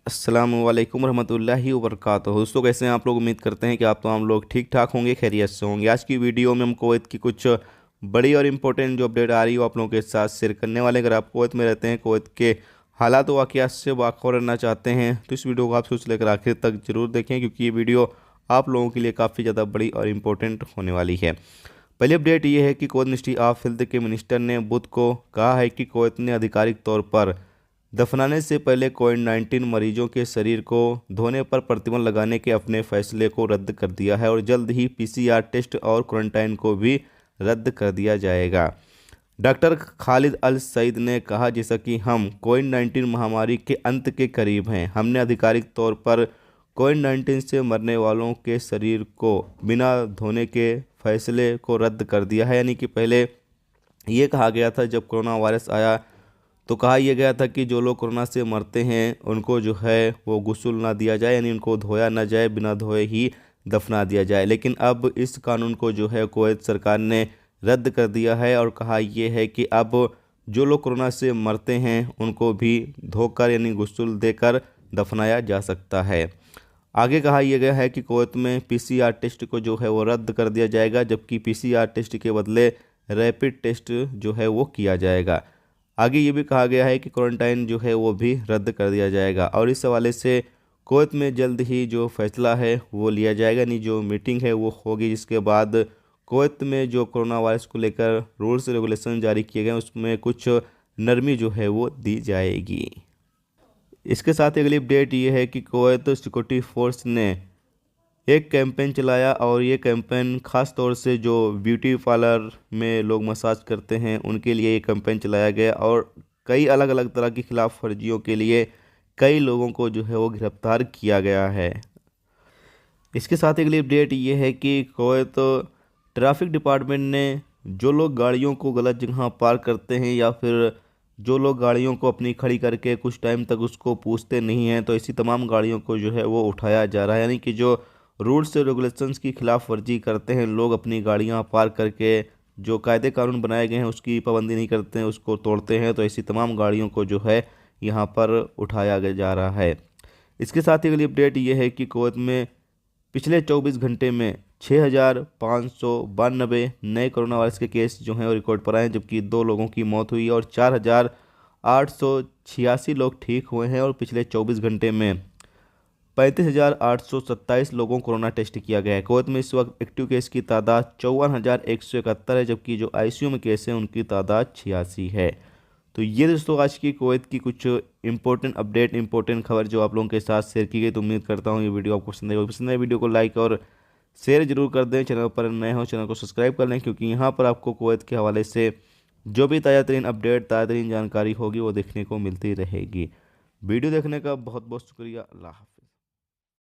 अस्सलाम वालेकुम रहमतुल्लाहि व बरकातुहू। दोस्तों, कैसे हैं आप लोग? उम्मीद करते हैं कि आप तमाम लोग ठीक ठाक होंगे, खैरियत से होंगे। आज की वीडियो में हम कुवैत की कुछ बड़ी और इम्पोर्टेंट जो अपडेट आ रही है वो आप लोगों के साथ शेयर करने वाले हैं। अगर आप कुवैत में रहते हैं, कुवैत के हालात व वाक़ियात से वाक़फ़ रहना चाहते हैं तो इस वीडियो को आप शुरू से लेकर आखिर तक ज़रूर देखें, क्योंकि ये वीडियो आप लोगों के लिए काफ़ी ज़्यादा बड़ी और इम्पोर्टेंट होने वाली है। पहली अपडेट ये है कि कुवैत मिनिस्ट्री ऑफ हेल्थ के मिनिस्टर ने बुध को कहा है कि कुवैत ने आधिकारिक तौर पर दफनाने से पहले कोविड-19 मरीजों के शरीर को धोने पर प्रतिबंध लगाने के अपने फैसले को रद्द कर दिया है और जल्द ही पीसीआर टेस्ट और क्वारंटाइन को भी रद्द कर दिया जाएगा। डॉक्टर खालिद अल सईद ने कहा, जैसा कि हम कोविड-19 महामारी के अंत के करीब हैं, हमने आधिकारिक तौर पर कोविड-19 से मरने वालों के शरीर को बिना धोने के फैसले को रद्द कर दिया है। यानी कि पहले ये कहा गया था, जब कोरोना वायरस आया तो कहा यह गया था कि जो लोग कोरोना से मरते हैं उनको जो है वो गुस्ल ना दिया जाए, यानी उनको धोया ना जाए, बिना धोए ही दफना दिया जाए। लेकिन अब इस कानून को जो है कुवैत सरकार ने रद्द कर दिया है और कहा यह है कि अब जो लोग कोरोना से मरते हैं उनको भी धोकर यानी गुस्ल देकर दफनाया जा सकता है। आगे कहा यह गया है कि कुवैत में पीसीआर टेस्ट को जो है वो रद्द कर दिया जाएगा, जबकि पीसीआर टेस्ट के बदले रैपिड टेस्ट जो है वो किया जाएगा। आगे ये भी कहा गया है कि क्वारंटाइन जो है वो भी रद्द कर दिया जाएगा और इस हवाले से कुवैत में जल्द ही जो फैसला है वो लिया जाएगा। नहीं, जो मीटिंग है वो होगी, जिसके बाद कुवैत में जो कोरोना वायरस को लेकर रूल्स रेगुलेशन जारी किए गए उसमें कुछ नरमी जो है वो दी जाएगी। इसके साथ अगली अपडेट ये है कि कुवैत सिक्योरिटी फोर्स ने एक कैंपेन चलाया और ये कैंपेन ख़ास तौर से जो ब्यूटी पार्लर में लोग मसाज करते हैं उनके लिए ये कैंपेन चलाया गया और कई अलग अलग तरह की खिलाफ वर्जियों के लिए कई लोगों को जो है वो गिरफ्तार किया गया है। इसके साथ अगली अपडेट ये है कि कुवैत ट्रैफिक डिपार्टमेंट ने जो लोग गाड़ियों को गलत जगह पार्क करते हैं या फिर जो लोग गाड़ियों को अपनी खड़ी करके कुछ टाइम तक उसको पूछते नहीं हैं, तो ऐसी तमाम गाड़ियों को जो है वो उठाया जा रहा है। यानी कि जो रूल्स और रेगुलेशंस की खिलाफ वर्जी करते हैं लोग, अपनी गाड़ियां पार्क करके जो कायदे कानून बनाए गए हैं उसकी पाबंदी नहीं करते हैं, उसको तोड़ते हैं, तो ऐसी तमाम गाड़ियों को जो है यहाँ पर उठाया जा रहा है। इसके साथ ही अगली अपडेट ये है कि कुवैत में पिछले 24 घंटे में 6,592 नए कोरोना वायरस के केस जो हैं वो रिकॉर्ड पर आए हैं, जबकि 2 लोगों की मौत हुई और 4,886 लोग ठीक हुए हैं और पिछले 24 घंटे में 35,827 लोगों को कोरोना टेस्ट किया गया है। कुवैत में इस वक्त एक्टिव केस की तादाद 54,171 है, जबकि जो आईसीयू में केस हैं उनकी तादाद 86 है। तो ये दोस्तों आज की कुवैत की कुछ इंपॉर्टेंट अपडेट, इंपॉर्टेंट खबर जो आप लोगों के साथ शेयर की गई। तो उम्मीद करता हूँ ये वीडियो आपको पसंद आएगी। पसंद है वीडियो को लाइक और शेयर जरूर कर दें। चैनल पर नए हो चैनल को सब्सक्राइब कर लें, क्योंकि यहाँ पर आपको कुवैत के हवाले से जो भी ताज़ा तरीन अपडेट, ताज़ा तरीन जानकारी होगी वो देखने को मिलती रहेगी। वीडियो देखने का बहुत बहुत शुक्रिया। अल्लाह हाफ़िज़।